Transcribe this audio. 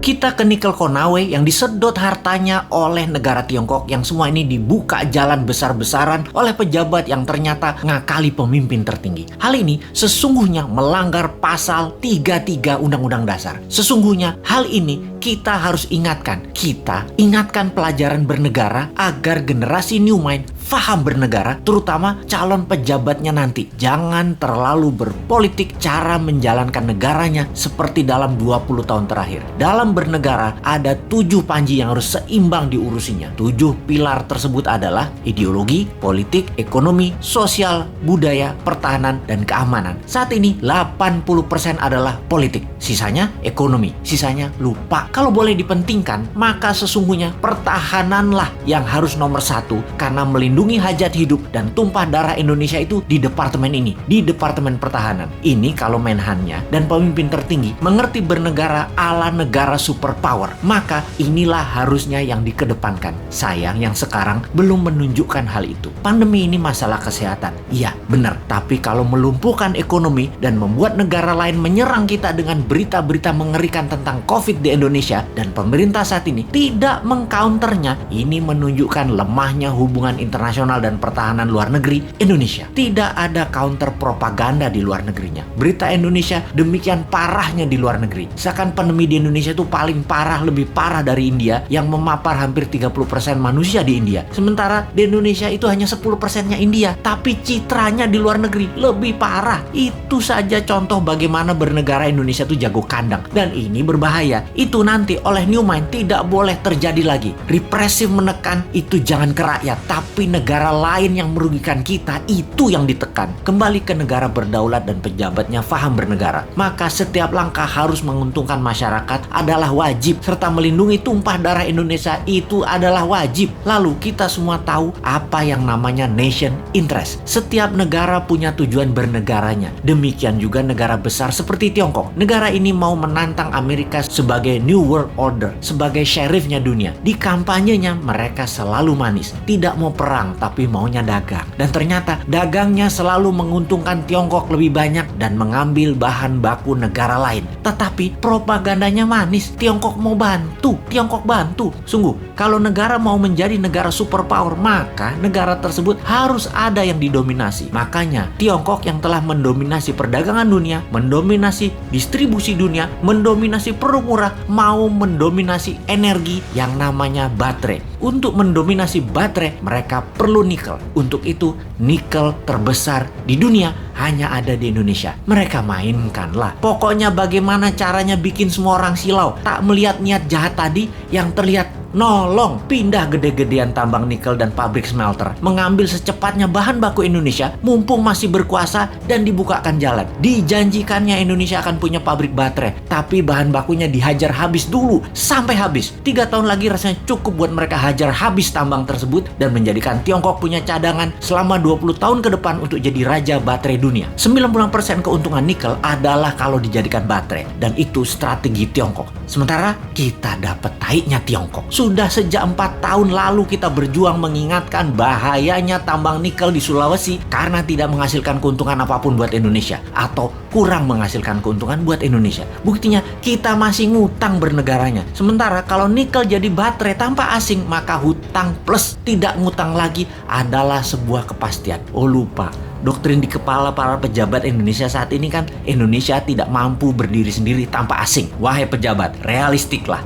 Kita ke nikel Konawe yang disedot hartanya oleh negara Tiongkok, yang semua ini dibuka jalan besar-besaran oleh pejabat yang ternyata ngakali pemimpin tertinggi. Hal ini sesungguhnya melanggar pasal 33 Undang-Undang Dasar. Sesungguhnya hal ini kita harus ingatkan. Kita ingatkan pelajaran bernegara agar generasi New Mind faham bernegara, terutama calon pejabatnya nanti. Jangan terlalu berpolitik cara menjalankan negaranya seperti dalam 20 tahun terakhir. Dalam bernegara ada 7 panji yang harus seimbang diurusinya. 7 pilar tersebut adalah ideologi, politik, ekonomi, sosial, budaya, pertahanan, dan keamanan. Saat ini 80% adalah politik, sisanya ekonomi, sisanya lupa. Kalau boleh dipentingkan, maka sesungguhnya pertahananlah yang harus nomor 1, karena melindungi hajat hidup dan tumpah darah Indonesia itu di departemen ini, di Departemen Pertahanan. Ini kalau Menhannya dan pemimpin tertinggi mengerti bernegara ala negara superpower, maka inilah harusnya yang dikedepankan. Sayang yang sekarang belum menunjukkan hal itu. Pandemi ini masalah kesehatan, iya benar, tapi kalau melumpuhkan ekonomi dan membuat negara lain menyerang kita dengan berita-berita mengerikan tentang COVID di Indonesia, dan pemerintah saat ini tidak mengcounternya, ini menunjukkan lemahnya hubungan internasional dan pertahanan luar negeri Indonesia. Tidak ada counter propaganda di luar negerinya. Berita Indonesia demikian parahnya di luar negeri. Seakan pandemi di Indonesia itu paling parah, lebih parah dari India yang memapar hampir 30% manusia di India. Sementara di Indonesia itu hanya 10%-nya India, tapi citranya di luar negeri lebih parah. Itu saja contoh bagaimana bernegara Indonesia itu jago kandang. Dan ini berbahaya. Itu nanti oleh New Mind tidak boleh terjadi lagi. Represif menekan itu jangan ke rakyat, tapi negara lain yang merugikan kita itu yang ditekan. Kembali ke negara berdaulat dan pejabatnya faham bernegara. Maka setiap langkah harus menguntungkan masyarakat adalah wajib, serta melindungi tumpah darah Indonesia itu adalah wajib. Lalu kita semua tahu apa yang namanya nation interest. Setiap negara punya tujuan bernegaranya. Demikian juga negara besar seperti Tiongkok. Negara ini mau menantang Amerika sebagai New World Order, sebagai sheriffnya dunia. Di kampanyenya mereka selalu manis, tidak mau perang tapi maunya dagang. Dan ternyata dagangnya selalu menguntungkan Tiongkok lebih banyak dan mengambil bahan baku negara lain. Tetapi propagandanya manis, Tiongkok mau bantu, Tiongkok bantu. Sungguh, kalau negara mau menjadi negara superpower, maka negara tersebut harus ada yang didominasi. Makanya Tiongkok yang telah mendominasi perdagangan dunia, mendominasi distribusi dunia, mendominasi produk murah, mau mendominasi energi yang namanya baterai. Untuk mendominasi baterai, mereka perlu nikel. Untuk itu, nikel terbesar di dunia hanya ada di Indonesia. Mereka mainkanlah. Pokoknya bagaimana caranya bikin semua orang silau, tak melihat niat jahat tadi yang terlihat nolong pindah gede-gedean tambang nikel dan pabrik smelter, mengambil secepatnya bahan baku Indonesia mumpung masih berkuasa dan dibukakan jalan. Dijanjikannya Indonesia akan punya pabrik baterai, tapi bahan bakunya dihajar habis dulu sampai habis. 3 tahun lagi rasanya cukup buat mereka hajar habis tambang tersebut dan menjadikan Tiongkok punya cadangan selama 20 tahun ke depan untuk jadi raja baterai dunia. 90% keuntungan nikel adalah kalau dijadikan baterai, dan itu strategi Tiongkok. Sementara kita dapat taiknya Tiongkok. Sudah sejak 4 tahun lalu kita berjuang mengingatkan bahayanya tambang nikel di Sulawesi karena tidak menghasilkan keuntungan apapun buat Indonesia atau kurang menghasilkan keuntungan buat Indonesia. Buktinya kita masih ngutang bernegaranya. Sementara kalau nikel jadi baterai tanpa asing, maka hutang plus tidak ngutang lagi adalah sebuah kepastian. Oh lupa, doktrin di kepala para pejabat Indonesia saat ini kan Indonesia tidak mampu berdiri sendiri tanpa asing. Wahai pejabat, realistiklah.